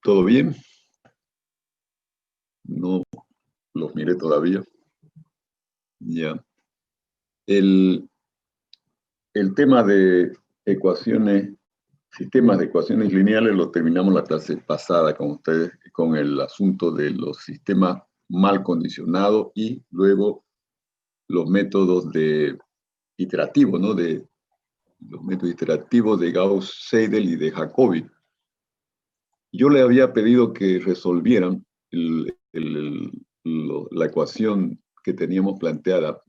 ¿Todo bien? No los miré todavía. Ya. El, el tema de ecuaciones, sistemas de ecuaciones lineales lo terminamos la clase pasada con ustedes, con el asunto de los sistemas mal condicionados y luego los métodos iterativos, ¿no? Los métodos iterativos de Gauss-Seidel y de Jacobi. Yo le había pedido que resolvieran la ecuación que teníamos planteada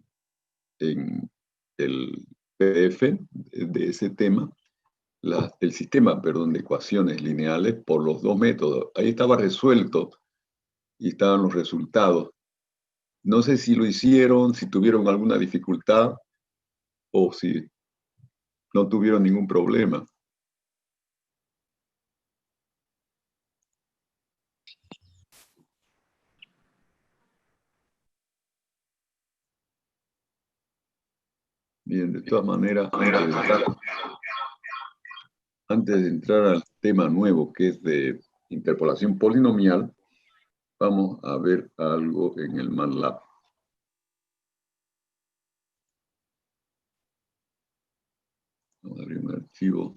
en el PDF de ese tema, el sistema, perdón, de ecuaciones lineales por los dos métodos. Ahí estaba resuelto y estaban los resultados. No sé si lo hicieron, si tuvieron alguna dificultad o si no tuvieron ningún problema. Bien, de todas maneras, antes de entrar al tema nuevo que es de interpolación polinomial, vamos a ver algo en el MATLAB. Vamos a abrir un archivo.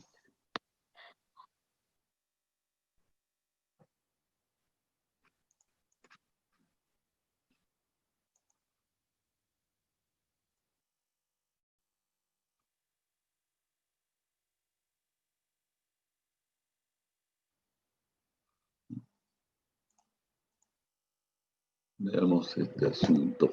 Veamos este asunto.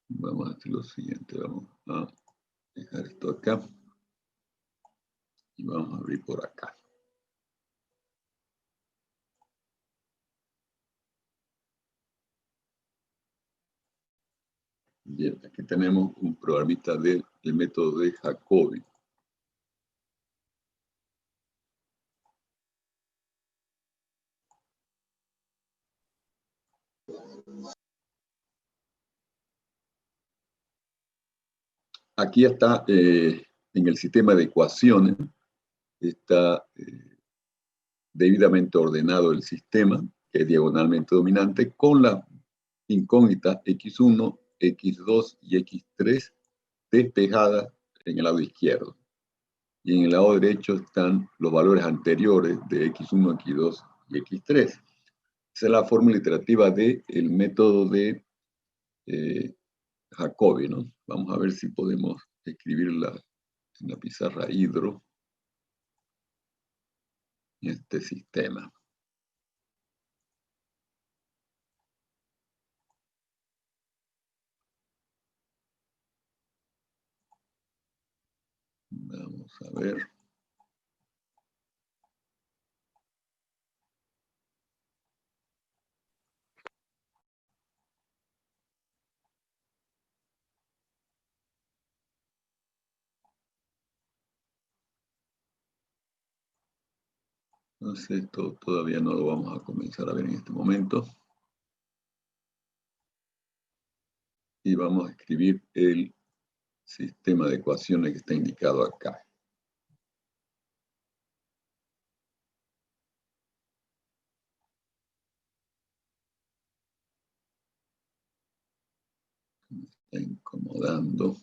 Vamos a hacer lo siguiente, vamos a dejar esto acá y vamos a abrir por acá. Bien, aquí tenemos un programita del método de Jacobi. Aquí está, en el sistema de ecuaciones, está debidamente ordenado el sistema, que es diagonalmente dominante, con la incógnita x1, x2 y x3 despejadas en el lado izquierdo. Y en el lado derecho están los valores anteriores de x1, x2 y x3. Esa es la fórmula iterativa del método de Jacobi, ¿no? Vamos a ver si podemos escribirla en la pizarra hidro en este sistema. Vamos a ver. No sé, esto todavía no lo vamos a comenzar a ver en este momento. Y vamos a escribir el sistema de ecuaciones que está indicado acá. Me está incomodando.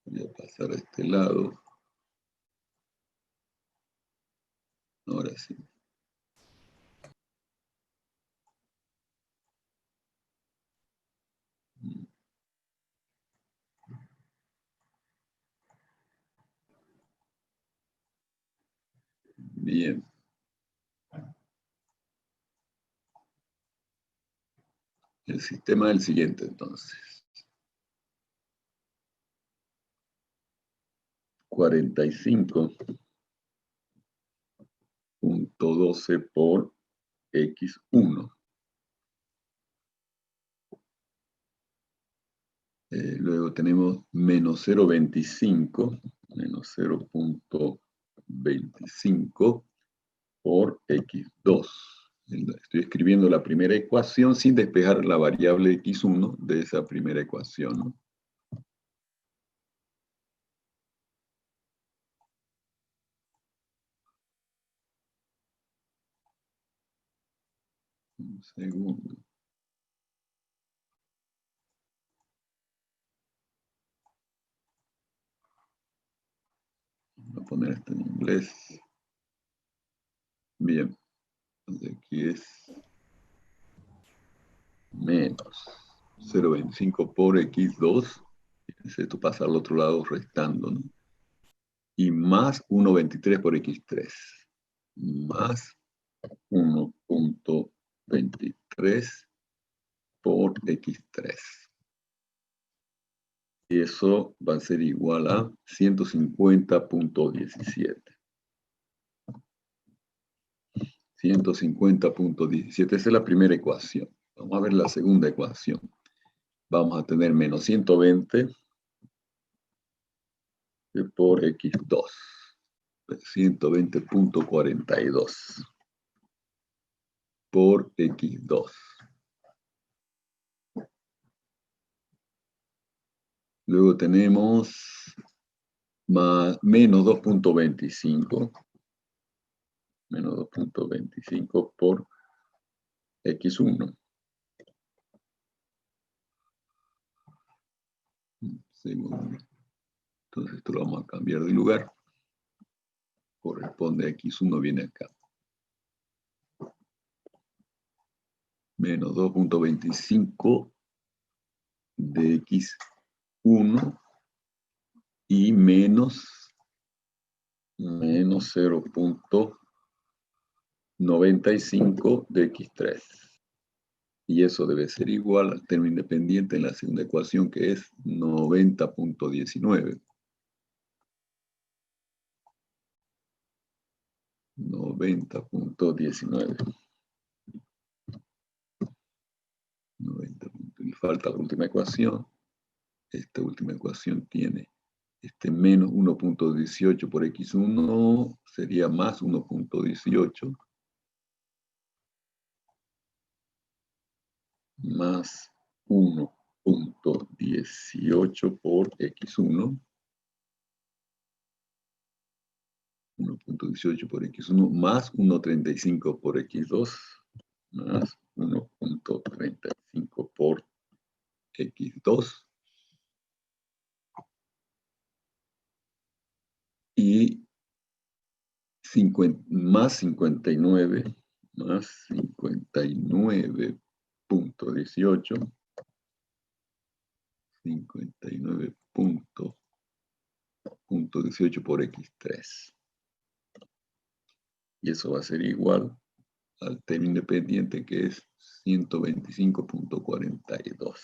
Voy a pasar a este lado. Ahora sí. Bien. El sistema es el siguiente, entonces. 45.12 por x1. Luego tenemos menos 0,25, menos 0,25 por x2. Estoy escribiendo la primera ecuación sin despejar la variable x1 de esa primera ecuación, ¿no? Un segundo. Voy a poner esto en inglés. Bien. Entonces aquí es menos 0,25 por x2. Esto pasa al otro lado restando, ¿no? Y más 1,23 por x3. Más 1,23 por x3. Y eso va a ser igual a 150,17. 150,17. Esa es la primera ecuación. Vamos a ver la segunda ecuación. Vamos a tener menos 120 por x2. 120,42 por x2. Luego tenemos menos 2,25. Menos 2,25 por x1. Segundo. Entonces esto lo vamos a cambiar de lugar. Corresponde a x1, viene acá. Menos 2,25 de x1 y menos 0,95 de x3. Y eso debe ser igual al término independiente en la segunda ecuación, que es 90,19. 90,19. 90. Y falta la última ecuación. Esta última ecuación tiene menos 1,18 por x1 sería más 1,18 más 1,18 por x1. 1,18 por x1 más 1,35 por x2 más 1,35 por x2 y más 59 más 59,18 59,18 por x3. Y eso va a ser igual al término independiente, que es 125,42.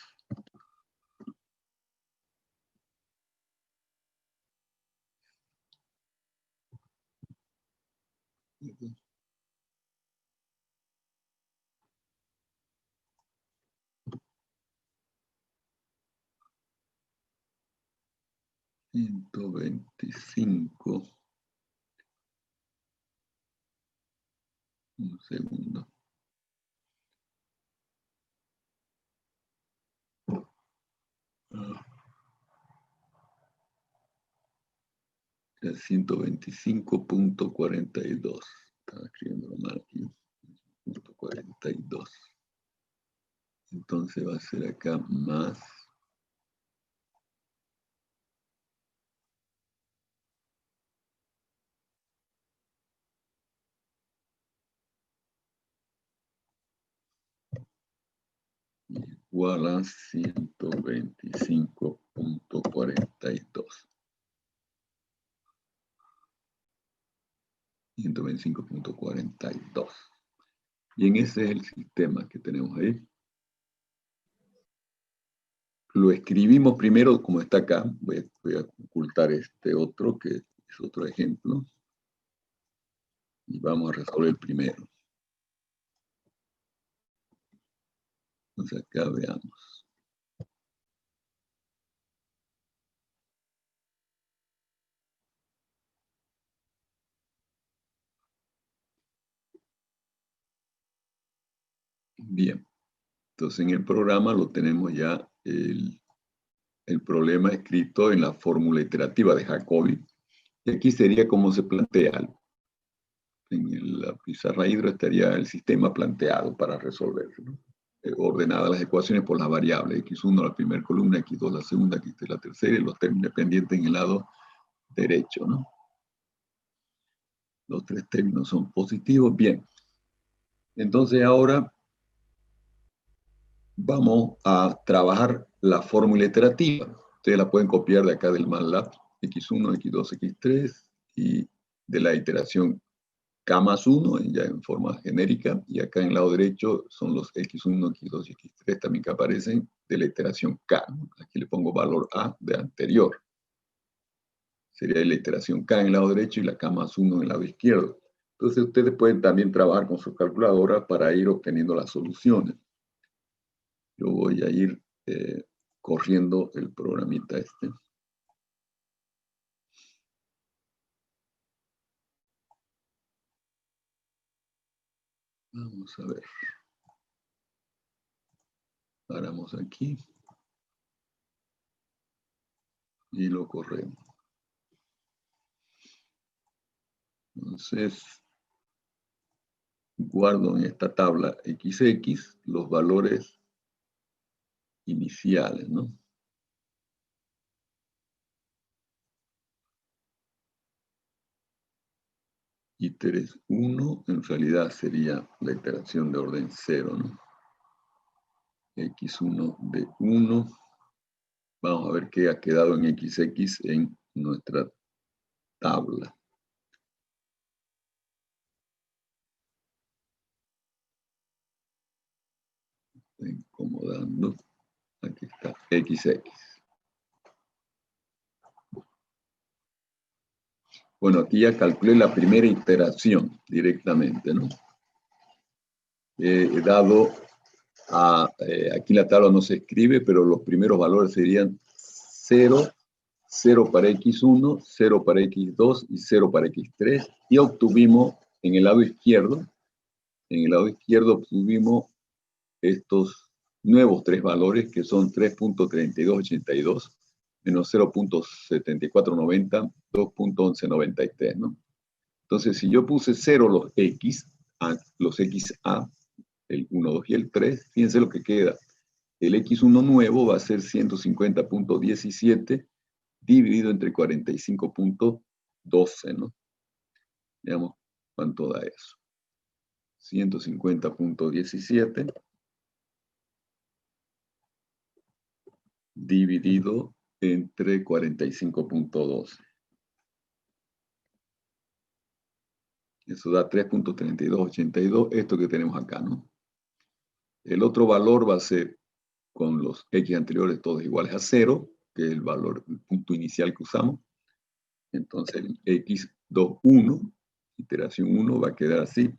Un segundo. 125,42. Estaba escribiendo mal aquí. 42. Entonces va a ser acá más igual a 125,42. 125,42. Bien, ese es el sistema que tenemos ahí. Lo escribimos primero como está acá. Voy a ocultar este otro, que es otro ejemplo. Y vamos a resolver el primero. Entonces acá veamos. Bien. Entonces en el programa lo tenemos ya el problema escrito en la fórmula iterativa de Jacobi. Y aquí sería como se plantea. En la pizarra hidro estaría el sistema planteado para resolverlo, ¿no? Ordenadas las ecuaciones por las variables, x1 la primera columna, x2 la segunda, x3 la tercera, y los términos independientes en el lado derecho, ¿no? Los tres términos son positivos. Bien. Entonces ahora vamos a trabajar la fórmula iterativa. Ustedes la pueden copiar de acá del MATLAB, x1, x2, x3, y de la iteración K más 1, ya en forma genérica, y acá en el lado derecho son los x1, x2 y x3 también que aparecen de la iteración K, ¿no? Aquí le pongo valor A de anterior. Sería la iteración K en el lado derecho y la K más 1 en el lado izquierdo. Entonces ustedes pueden también trabajar con su calculadora para ir obteniendo las soluciones. Yo voy a ir corriendo el programita este. Vamos a ver. Paramos aquí. Y lo corremos. Entonces, guardo en esta tabla XX los valores iniciales, ¿no? Iteres 1 en realidad sería la iteración de orden 0, ¿no? X1 de 1. Vamos a ver qué ha quedado en XX en nuestra tabla. Incomodando. Aquí está, XX. Bueno, aquí ya calculé la primera iteración directamente, ¿no? He dado a, aquí la tabla no se escribe, pero los primeros valores serían 0, 0 para x1, 0 para x2 y 0 para x3. Y obtuvimos en el lado izquierdo, obtuvimos estos nuevos tres valores que son 3.3282 menos 0.7490, 2.1193, ¿no? Entonces, si yo puse 0 los XA, el 1, 2 y el 3, fíjense lo que queda. El X1 nuevo va a ser 150.17 dividido entre 45.12, ¿no? Veamos cuánto da eso. 150.17 dividido entre 45.12. Eso da 3.3282, esto que tenemos acá, ¿no? El otro valor va a ser, con los X anteriores todos iguales a 0, que es el valor, el punto inicial que usamos. Entonces el X21, iteración 1, va a quedar así.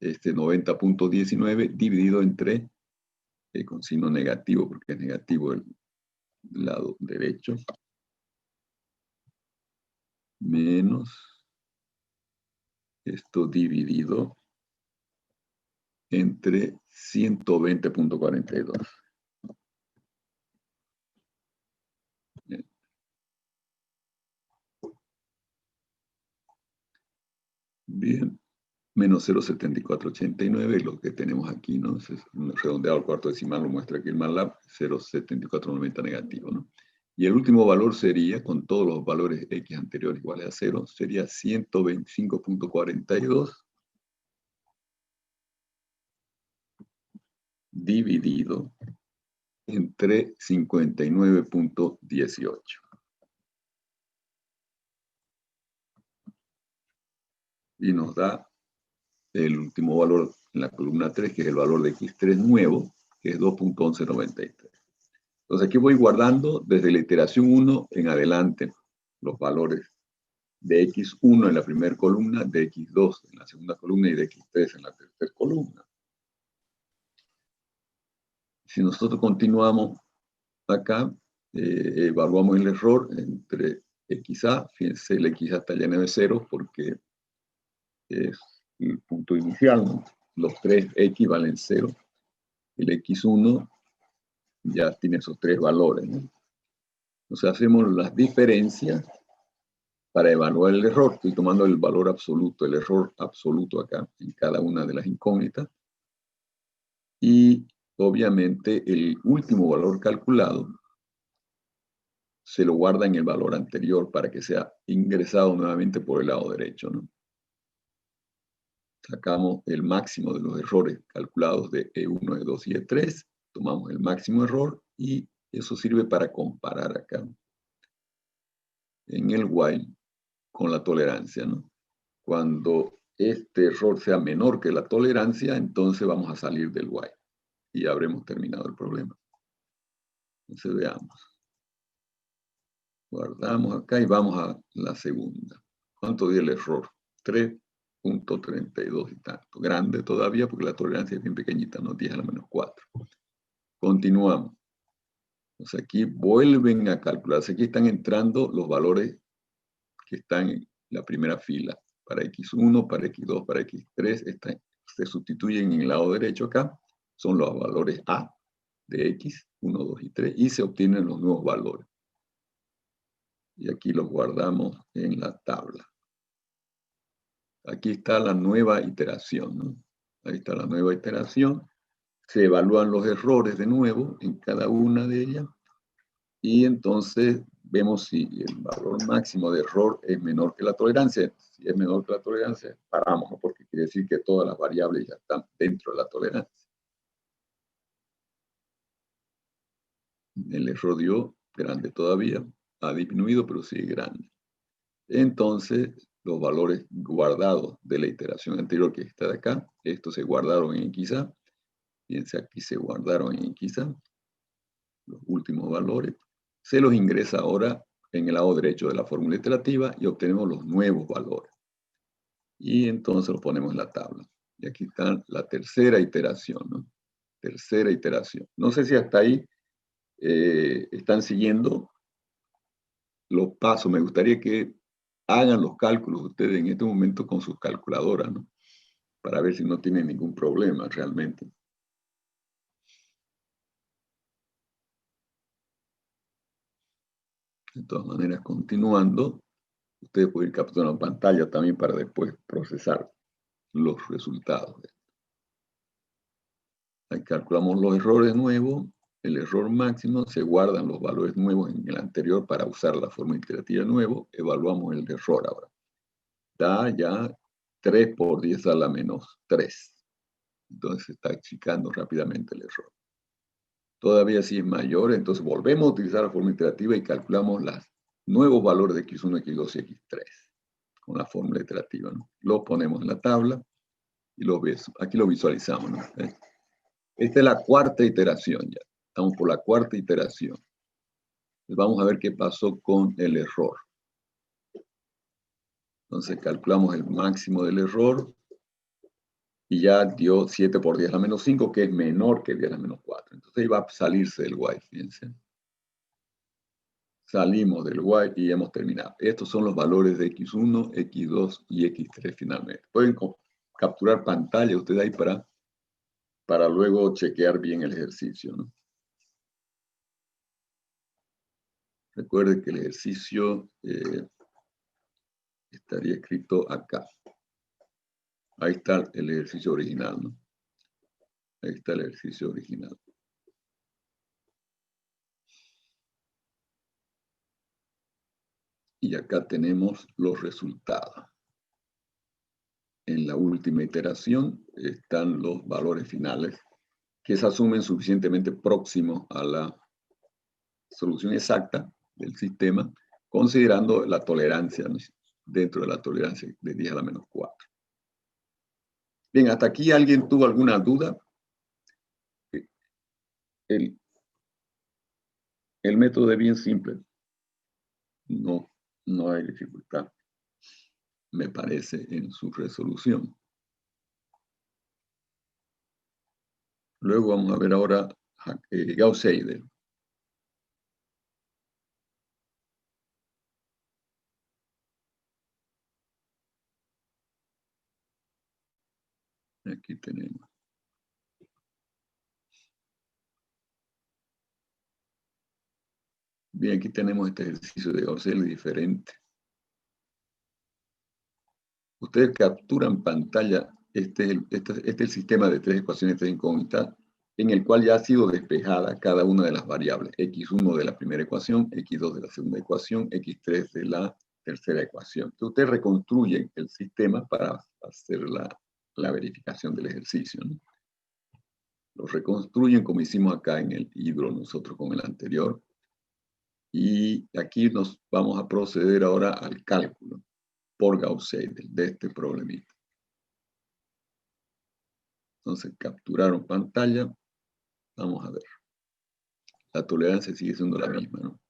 90.19 dividido entre, con signo negativo, porque es negativo el lado derecho, menos esto dividido entre 120.42. Bien, menos 0.7489, lo que tenemos aquí, ¿no? Es redondeado al cuarto decimal, lo muestra aquí el MATLAB, 0.7490 negativo, ¿no? Y el último valor sería, con todos los valores X anteriores iguales a 0, sería 125.42 dividido entre 59.18. Y nos da el último valor en la columna 3, que es el valor de X3 nuevo, que es 2.1193. Entonces aquí voy guardando desde la iteración 1 en adelante los valores de X1 en la primera columna, de X2 en la segunda columna y de X3 en la tercera columna. Si nosotros continuamos acá, evaluamos el error entre XA, fíjense, el XA está lleno de ceros porque es el punto inicial, ¿no? los 3x valen 0. El x1 ya tiene esos 3 valores, ¿no? Entonces hacemos las diferencias para evaluar el error. Estoy tomando el valor absoluto, el error absoluto acá, en cada una de las incógnitas. Y obviamente el último valor calculado se lo guarda en el valor anterior para que sea ingresado nuevamente por el lado derecho, ¿no? Sacamos el máximo de los errores calculados de E1, E2 y E3, tomamos el máximo error y eso sirve para comparar acá en el while con la tolerancia, ¿no? Cuando este error sea menor que la tolerancia, entonces vamos a salir del while y habremos terminado el problema. Entonces veamos. Guardamos acá y vamos a la segunda. ¿Cuánto dio el error? 3.32 y tanto. Grande todavía porque la tolerancia es bien pequeñita, no 10 a la menos 4. Continuamos. Entonces aquí vuelven a calcularse. Aquí están entrando los valores que están en la primera fila. Para x1, para x2, para x3, se sustituyen en el lado derecho acá. Son los valores A de x, 1, 2 y 3, y se obtienen los nuevos valores. Y aquí los guardamos en la tabla. Aquí está la nueva iteración, ¿no? Ahí está la nueva iteración. Se evalúan los errores de nuevo en cada una de ellas. Y entonces vemos si el valor máximo de error es menor que la tolerancia. Si es menor que la tolerancia, paramos, ¿no? Porque quiere decir que todas las variables ya están dentro de la tolerancia. El error dio grande todavía. Ha disminuido, pero sigue grande. Entonces, los valores guardados de la iteración anterior que está de acá, estos se guardaron en XA. Fíjense, aquí se guardaron en XA los últimos valores. Se los ingresa ahora en el lado derecho de la fórmula iterativa y obtenemos los nuevos valores. Y entonces los ponemos en la tabla. Y aquí está la tercera iteración, ¿no? Tercera iteración. No sé si hasta ahí están siguiendo los pasos. Me gustaría que hagan los cálculos ustedes en este momento con sus calculadoras, ¿no? Para ver si no tienen ningún problema realmente. De todas maneras, continuando, ustedes pueden ir capturando pantalla también para después procesar los resultados. Ahí calculamos los errores nuevos, el error máximo, se guardan los valores nuevos en el anterior para usar la forma iterativa nuevo, evaluamos el error ahora. Da ya 3 por 10 a la menos 3. Entonces se está achicando rápidamente el error. Todavía si es mayor, entonces volvemos a utilizar la forma iterativa y calculamos los nuevos valores de x1, x2 y x3 con la fórmula iterativa, ¿no? Lo ponemos en la tabla y aquí lo visualizamos, ¿no? Esta es la cuarta iteración ya. Estamos por la cuarta iteración. Entonces vamos a ver qué pasó con el error. Entonces calculamos el máximo del error y ya dio 7 por 10 a la menos 5, que es menor que 10 a la menos 4. Entonces iba a salirse del while, fíjense. Salimos del while y hemos terminado. Estos son los valores de x1, x2 y x3 finalmente. Pueden capturar pantalla ustedes ahí para luego chequear bien el ejercicio, ¿no? Recuerden que el ejercicio estaría escrito acá. Ahí está el ejercicio original, ¿no? Ahí está el ejercicio original. Y acá tenemos los resultados. En la última iteración están los valores finales que se asumen suficientemente próximos a la solución exacta del sistema, considerando la tolerancia, ¿no? Dentro de la tolerancia de 10 a la menos 4. Bien, hasta aquí ¿alguien tuvo alguna duda? El método es bien simple. No hay dificultad, me parece, en su resolución. Luego vamos a ver ahora Gauss-Seidel. Aquí tenemos. Bien, aquí tenemos este ejercicio de Gauss-Seidel diferente. Ustedes capturan pantalla, este es el sistema de tres ecuaciones, tres incógnitas, en el cual ya ha sido despejada cada una de las variables. X1 de la primera ecuación, X2 de la segunda ecuación, X3 de la tercera ecuación. Entonces, ustedes reconstruyen el sistema para hacer la verificación del ejercicio, ¿no? Lo reconstruyen como hicimos acá en el hidro, nosotros con el anterior. Y aquí nos vamos a proceder ahora al cálculo por Gauss-Seidel de este problemita. Entonces, capturaron pantalla. Vamos a ver. La tolerancia sigue siendo la misma, ¿no?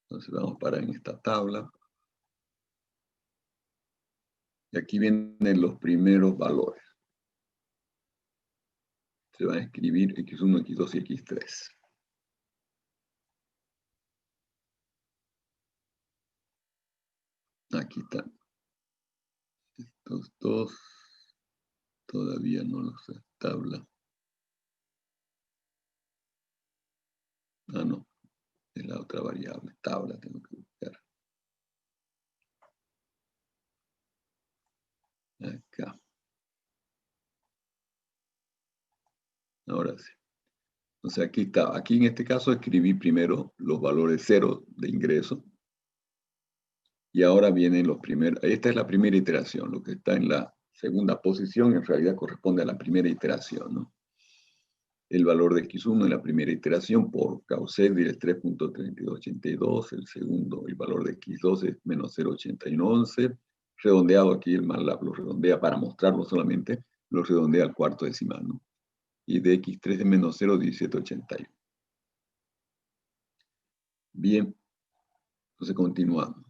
Entonces, vamos a parar en esta tabla. Y aquí vienen los primeros valores. Se van a escribir X1, X2 y X3. Aquí están. Estos dos todavía no los tabla. Ah, no. Es la otra variable. Tabla tengo que buscar. Acá. Ahora sí. Entonces aquí está. Aquí en este caso escribí primero los valores cero de ingreso. Y ahora vienen los primeros. Esta es la primera iteración. Lo que está en la segunda posición en realidad corresponde a la primera iteración, ¿no? El valor de X1 en la primera iteración por Gauss-Seidel es 3.3282. El segundo, el valor de X2 es menos 0.8111. Redondeado aquí, el MATLAB lo redondea para mostrarlo solamente, lo redondea al cuarto decimal, ¿no? Y de X3 es menos 0.1781. Bien, entonces continuamos.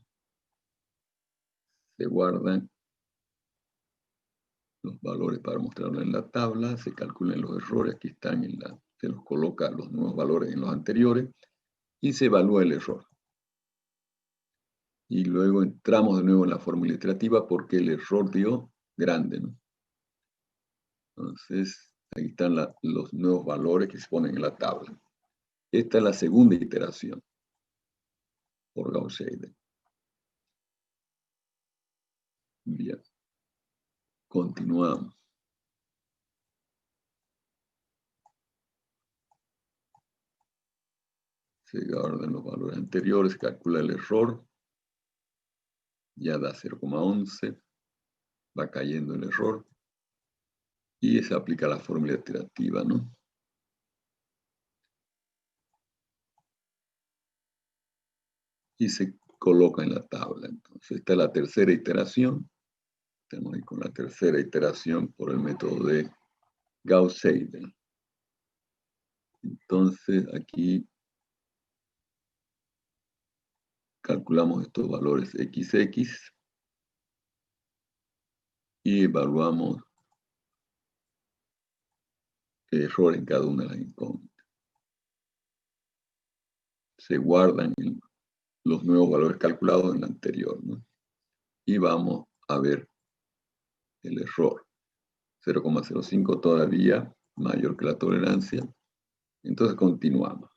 Se guardan los valores para mostrarlo en la tabla, se calculan los errores, aquí están se los coloca los nuevos valores en los anteriores y se evalúa el error. Y luego entramos de nuevo en la fórmula iterativa porque el error dio grande, ¿no? Entonces, ahí están los nuevos valores que se ponen en la tabla. Esta es la segunda iteración por Gauss-Seidel. Bien. Continuamos. Se guardan los valores anteriores, se calcula el error. Ya da 0,11. Va cayendo el error. Y se aplica la fórmula iterativa, ¿no? Y se coloca en la tabla. Entonces, esta es la tercera iteración. Estamos ahí con la tercera iteración por el método de Gauss-Seidel. Entonces, aquí calculamos estos valores XX y evaluamos el error en cada una de las incógnitas. Se guardan los nuevos valores calculados en la anterior, ¿no? Y vamos a ver el error. 0,05 todavía mayor que la tolerancia. Entonces continuamos.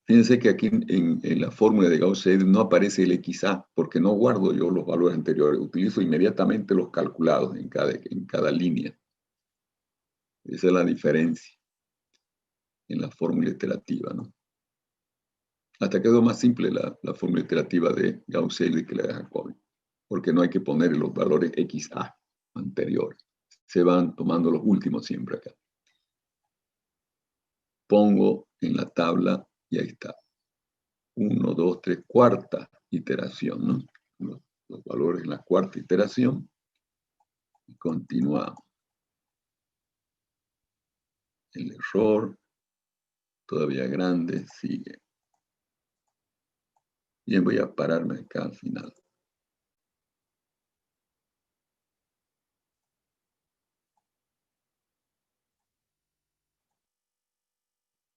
Fíjense que aquí en la fórmula de Gauss-Seidel no aparece el XA, porque no guardo yo los valores anteriores, utilizo inmediatamente los calculados en cada línea. Esa es la diferencia en la fórmula iterativa, ¿no? Hasta quedó más simple la fórmula iterativa de Gauss-Seidel que la de Jacobi, porque no hay que poner los valores XA anteriores. Se van tomando los últimos siempre acá. Pongo en la tabla y ahí está. 1, 2, 3, cuarta iteración, ¿no? Los valores en la cuarta iteración. Y continuamos. El error, todavía grande, sigue. Bien, voy a pararme acá al final.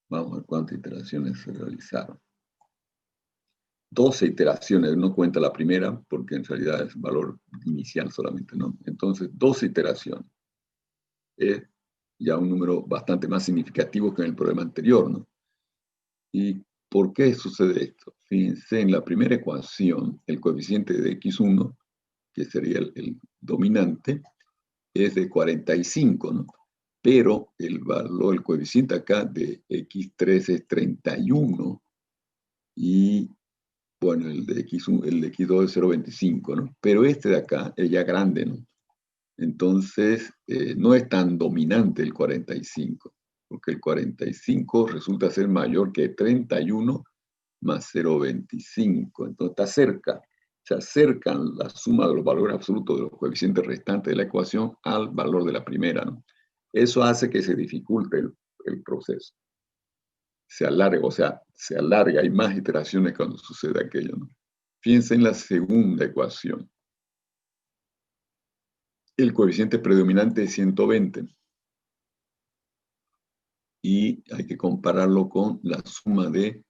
Vamos a ver cuántas iteraciones se realizaron. 12 iteraciones, no cuenta la primera, porque en realidad es valor inicial solamente, ¿no? Entonces, 12 iteraciones. Es ya un número bastante más significativo que en el problema anterior, ¿no? ¿Y por qué sucede esto? Fíjense, en la primera ecuación, el coeficiente de x1, que sería el dominante, es de 45, ¿no? Pero el coeficiente acá de x3 es 31 y, bueno, el de x2 es 0,25, ¿no? Pero este de acá es ya grande, ¿no? Entonces, no es tan dominante el 45, porque el 45 resulta ser mayor que 31 más 0,25. Entonces está cerca. Se acercan la suma de los valores absolutos de los coeficientes restantes de la ecuación al valor de la primera, ¿no? Eso hace que se dificulte el proceso. Se alarga, o sea, se alarga, hay más iteraciones cuando sucede aquello, ¿no? Fíjense en la segunda ecuación. El coeficiente predominante es 120. Y hay que compararlo con la suma de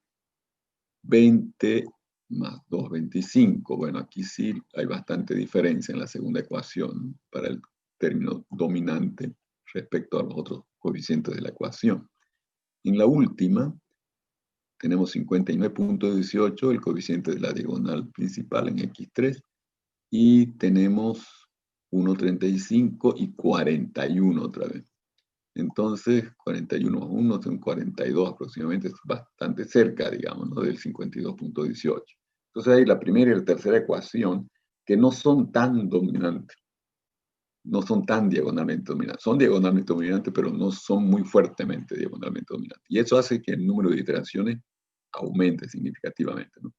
20 más 2, 25. Bueno, aquí sí hay bastante diferencia en la segunda ecuación para el término dominante respecto a los otros coeficientes de la ecuación. En la última, tenemos 59,18, el coeficiente de la diagonal principal en x3, y tenemos 1,35 y 41 otra vez. Entonces, 41 más 1 son 42 aproximadamente, es bastante cerca, digamos, ¿no? Del 52,18. Entonces hay la primera y la tercera ecuación que no son tan dominantes, no son tan diagonalmente dominantes. Son diagonalmente dominantes, pero no son muy fuertemente diagonalmente dominantes. Y eso hace que el número de iteraciones aumente significativamente, ¿no?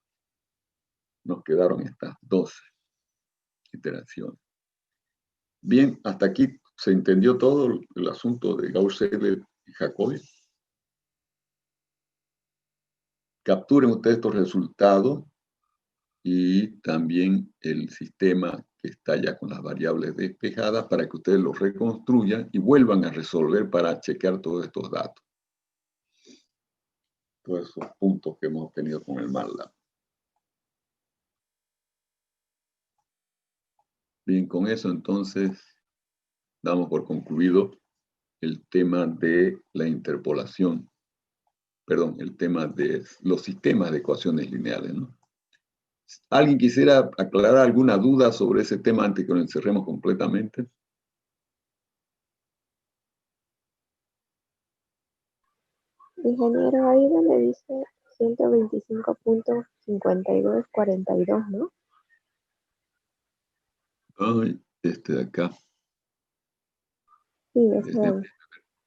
Nos quedaron estas 12 iteraciones. Bien, hasta aquí se entendió todo el asunto de Gauss-Seidel y Jacobi. Capturen ustedes estos resultados y también el sistema que está ya con las variables despejadas para que ustedes los reconstruyan y vuelvan a resolver para chequear todos estos datos. Todos esos puntos que hemos obtenido con el MATLAB. Bien, con eso entonces damos por concluido el tema de la interpolación, perdón, el tema de los sistemas de ecuaciones lineales, ¿no? ¿Alguien quisiera aclarar alguna duda sobre ese tema antes que lo encerremos completamente? Ingeniero, ahí donde dice 125,52,42, ¿no? Ay, este de acá. Sí, eso.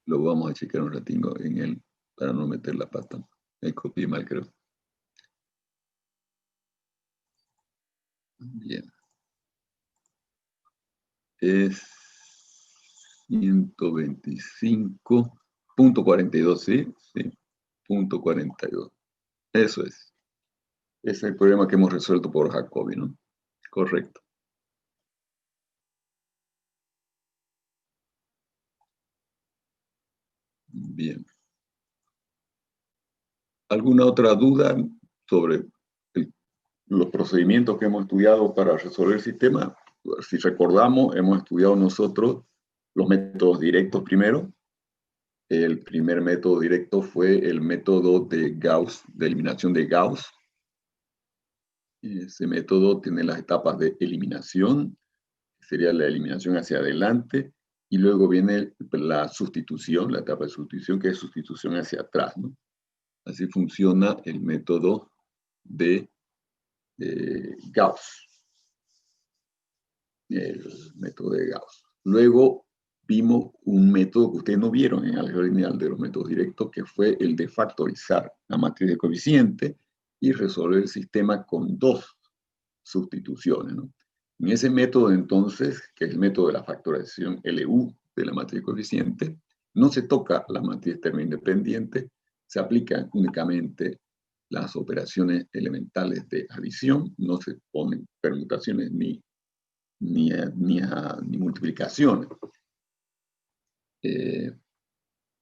Lo vamos a checar un ratito en él para no meter la pata. Me copié mal, creo. Bien. Es 125,42, ¿sí? Sí, punto 42. Eso es. Ese es el problema que hemos resuelto por Jacobi, ¿no? Correcto. Bien. ¿Alguna otra duda sobre los procedimientos que hemos estudiado para resolver el sistema? Si recordamos, hemos estudiado nosotros los métodos directos primero. El primer método directo fue el método de Gauss, de eliminación de Gauss. Ese método tiene las etapas de eliminación, que sería la eliminación hacia adelante, y luego viene la sustitución, la etapa de sustitución, que es sustitución hacia atrás, ¿no? Así funciona el método de Gauss. El método de Gauss. Luego vimos un método que ustedes no vieron en álgebra lineal de los métodos directos, que fue el de factorizar la matriz de coeficiente y resolver el sistema con dos sustituciones, ¿no? En ese método, entonces, que es el método de la factorización LU de la matriz de coeficiente, no se toca la matriz término independiente, se aplican únicamente las operaciones elementales de adición, no se ponen permutaciones ni multiplicaciones.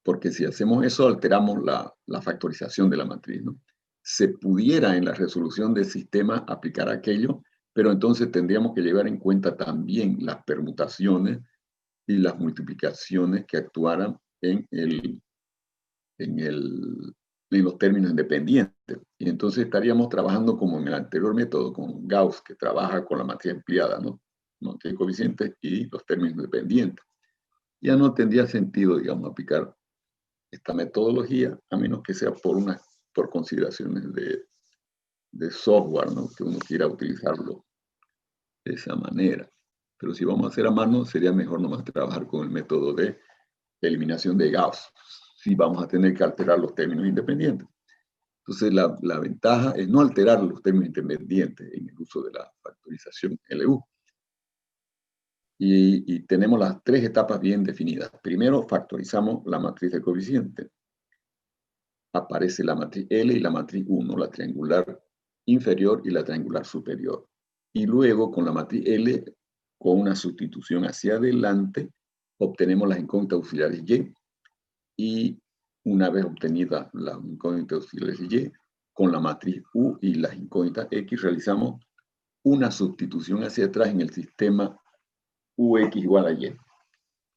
Porque si hacemos eso, alteramos la factorización de la matriz, ¿no? se pudiera en la resolución del sistema aplicar aquello, pero entonces tendríamos que llevar en cuenta también las permutaciones y las multiplicaciones que actuaran en los términos independientes. Y entonces estaríamos trabajando como en el anterior método, con Gauss, que trabaja con la matriz empleada, ¿no? Matriz de coeficientes y los términos independientes. Ya no tendría sentido, digamos, aplicar esta metodología, a menos que sea por consideraciones de software, ¿no? Que uno quiera utilizarlo de esa manera. Pero si vamos a hacer a mano, sería mejor nomás trabajar con el método de eliminación de Gauss, si vamos a tener que alterar los términos independientes. Entonces, la ventaja es no alterar los términos independientes en el uso de la factorización LU. Y tenemos las tres etapas bien definidas. Primero, factorizamos la matriz de coeficiente. Aparece la matriz L y la matriz 1, la triangular inferior y la triangular superior. Y luego, con la matriz L, con una sustitución hacia adelante, obtenemos las incógnitas auxiliares Y. Y una vez obtenida las incógnitas auxiliares Y, con la matriz U y las incógnitas X, realizamos una sustitución hacia atrás en el sistema UX igual a Y,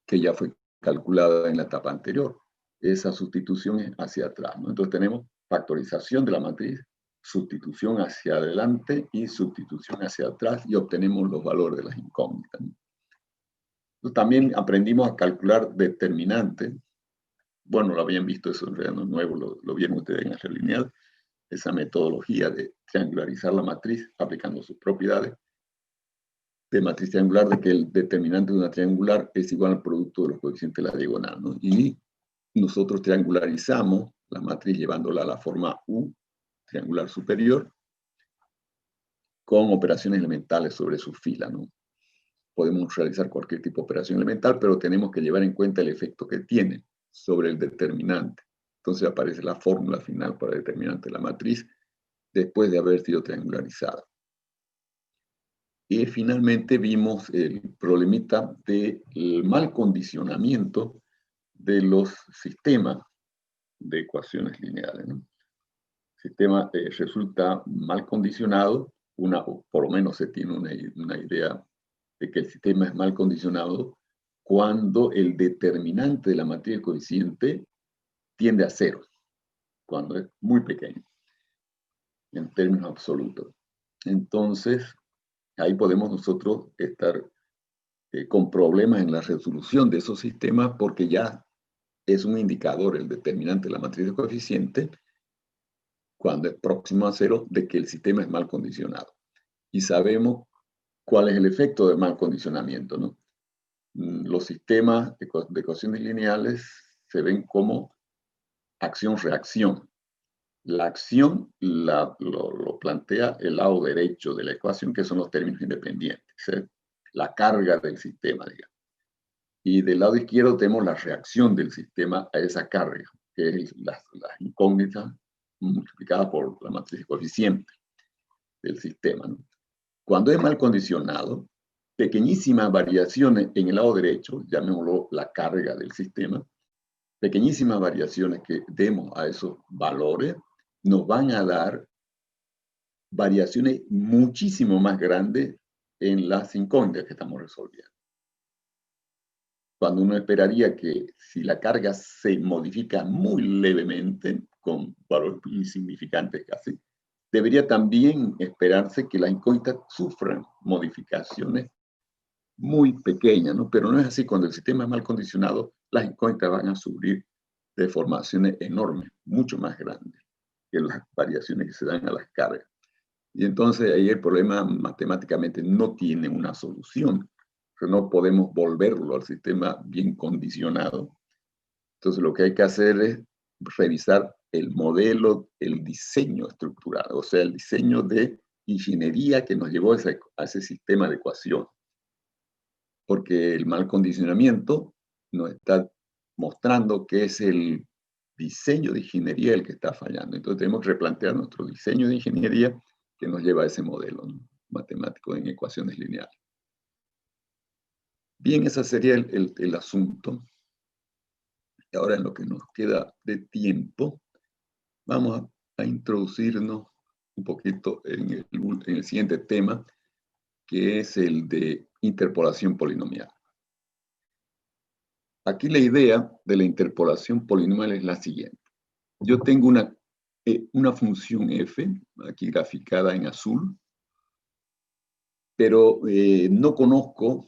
que ya fue calculada en la etapa anterior. Esa sustitución es hacia atrás, ¿no? Entonces tenemos factorización de la matriz, sustitución hacia adelante y sustitución hacia atrás, y obtenemos los valores de las incógnitas, ¿no? Entonces, también aprendimos a calcular determinantes. Bueno, lo habían visto, eso en realidad no es nuevo, lo vieron ustedes en el lineal, esa metodología de triangularizar la matriz aplicando sus propiedades de matriz triangular, de que el determinante de una triangular es igual al producto de los coeficientes de la diagonal, ¿no? Y nosotros triangularizamos la matriz llevándola a la forma U, triangular superior, con operaciones elementales sobre su fila, ¿no? Podemos realizar cualquier tipo de operación elemental, pero tenemos que llevar en cuenta el efecto que tiene sobre el determinante. Entonces aparece la fórmula final para el determinante de la matriz después de haber sido triangularizada. Y finalmente vimos el problemita del mal condicionamiento de los sistemas de ecuaciones lineales, ¿no? El sistema resulta mal condicionado, o por lo menos se tiene una idea de que el sistema es mal condicionado cuando el determinante de la matriz de coeficiente tiende a cero, cuando es muy pequeño, en términos absolutos. Entonces, ahí podemos nosotros estar con problemas en la resolución de esos sistemas, porque ya es un indicador el determinante de la matriz de coeficiente, cuando es próximo a cero, de que el sistema es mal condicionado. Y sabemos cuál es el efecto del mal condicionamiento, ¿no? Los sistemas de ecuaciones lineales se ven como acción-reacción. La acción lo plantea el lado derecho de la ecuación, que son los términos independientes, ¿sí? La carga del sistema, digamos. Y del lado izquierdo tenemos la reacción del sistema a esa carga, que es las incógnitas multiplicadas por la matriz de coeficiente del sistema, ¿no? Cuando es mal condicionado, pequeñísimas variaciones en el lado derecho, llamémoslo la carga del sistema, pequeñísimas variaciones que demos a esos valores nos van a dar variaciones muchísimo más grandes en las incógnitas que estamos resolviendo. Cuando uno esperaría que si la carga se modifica muy levemente, con valores insignificantes casi, debería también esperarse que las incógnitas sufran modificaciones muy pequeñas, ¿no? Pero no es así. Cuando el sistema es mal condicionado, las incógnitas van a sufrir deformaciones enormes, mucho más grandes que las variaciones que se dan a las cargas. Y entonces ahí el problema matemáticamente no tiene una solución. No podemos volverlo al sistema bien condicionado. Entonces lo que hay que hacer es revisar el modelo, el diseño estructural, o sea, el diseño de ingeniería que nos llevó a ese sistema de ecuación. Porque el mal condicionamiento nos está mostrando que es el diseño de ingeniería el que está fallando. Entonces tenemos que replantear nuestro diseño de ingeniería que nos lleva a ese modelo, ¿no?, matemático en ecuaciones lineales. Bien, ese sería el asunto. Y ahora, en lo que nos queda de tiempo, vamos a a introducirnos un poquito en el siguiente tema, que es el de interpolación polinomial. Aquí la idea de la interpolación polinomial es la siguiente. Yo tengo una función f, aquí graficada en azul, pero no conozco,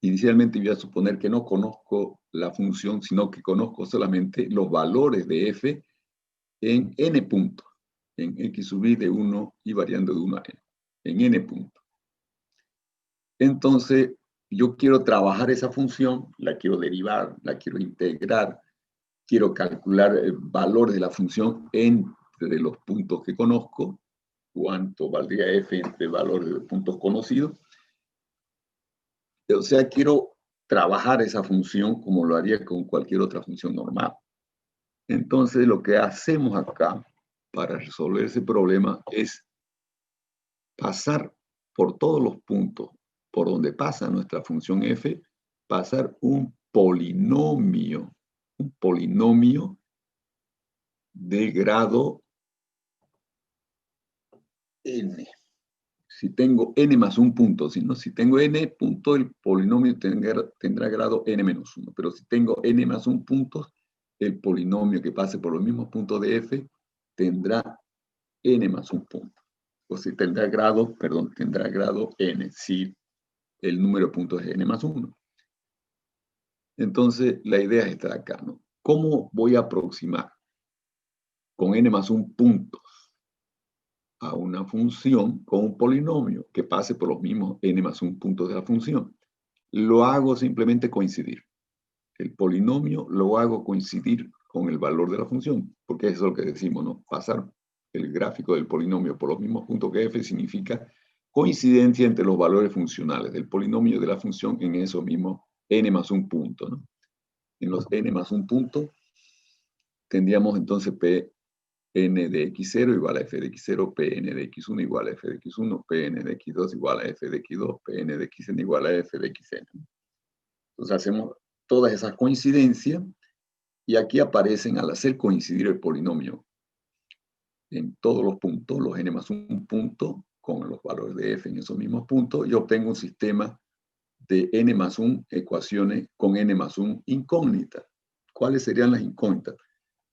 inicialmente voy a suponer que no conozco la función, sino que conozco solamente los valores de f en n puntos, en x sub i de 1 y variando de 1 a n, en n puntos. Entonces, yo quiero trabajar esa función, la quiero derivar, la quiero integrar, quiero calcular el valor de la función entre los puntos que conozco, cuánto valdría f entre valores de puntos conocidos. O sea, quiero trabajar esa función como lo haría con cualquier otra función normal. Entonces, lo que hacemos acá para resolver ese problema es pasar por todos los puntos por donde pasa nuestra función f, pasar un polinomio de grado n. Si tengo n más un punto, si tengo n punto, el polinomio tendrá grado n menos 1. Pero si tengo n más un punto, el polinomio que pase por los mismos puntos de f tendrá n más un punto. O si tendrá grado n, si el número de puntos es n más 1. Entonces, la idea es esta de acá, ¿no? ¿Cómo voy a aproximar con n más un puntos a una función con un polinomio que pase por los mismos n más un puntos de la función? Lo hago simplemente coincidir. El polinomio lo hago coincidir con el valor de la función, porque eso es lo que decimos, ¿no? Pasar el gráfico del polinomio por los mismos puntos que f significa coincidencia entre los valores funcionales del polinomio de la función en esos mismos n más un punto, ¿no? En los n más un punto tendríamos entonces Pn de x0 igual a f de x0, Pn de x1 igual a f de x1, Pn de x2 igual a f de x2, Pn de xn igual a f de xn. Entonces hacemos todas esas coincidencias y aquí aparecen, al hacer coincidir el polinomio en todos los puntos, los n más un punto, con los valores de f en esos mismos puntos, yo obtengo un sistema de n más 1 ecuaciones con n más 1 incógnitas. ¿Cuáles serían las incógnitas?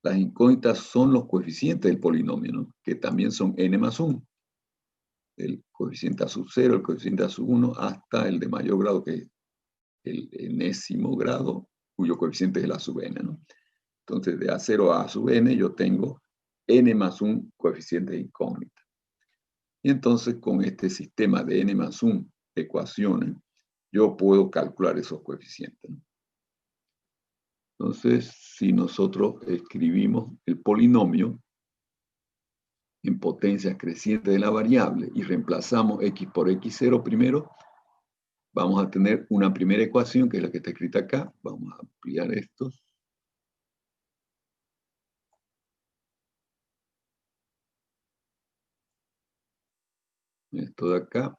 Las incógnitas son los coeficientes del polinomio, ¿no? Que también son n más 1. El coeficiente a sub 0, el coeficiente a sub 1, hasta el de mayor grado, que es el enésimo grado, cuyo coeficiente es el a sub n, ¿no? Entonces, de a0 a sub n, yo tengo n más 1 coeficientes incógnitas. Y entonces, con este sistema de n más 1 ecuaciones, yo puedo calcular esos coeficientes, ¿no? Entonces, si nosotros escribimos el polinomio en potencias crecientes de la variable y reemplazamos x por x0 primero, vamos a tener una primera ecuación, que es la que está escrita acá. Vamos a ampliar esto. Esto de acá,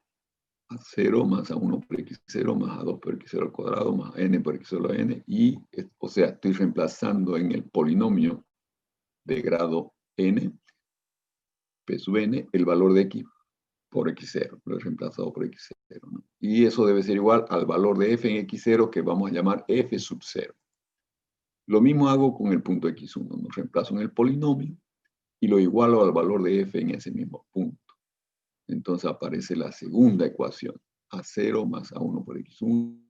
a 0 más a 1 por x0 más a 2 por x0 al cuadrado más a n por x0 a n. Y, o sea, estoy reemplazando en el polinomio de grado n, p sub n, el valor de x por x0, lo he reemplazado por x0, ¿no? Y eso debe ser igual al valor de f en x0, que vamos a llamar f sub 0. Lo mismo hago con el punto x1, ¿no? Reemplazo en el polinomio y lo igualo al valor de f en ese mismo punto. Entonces aparece la segunda ecuación, a0 más a1 por x1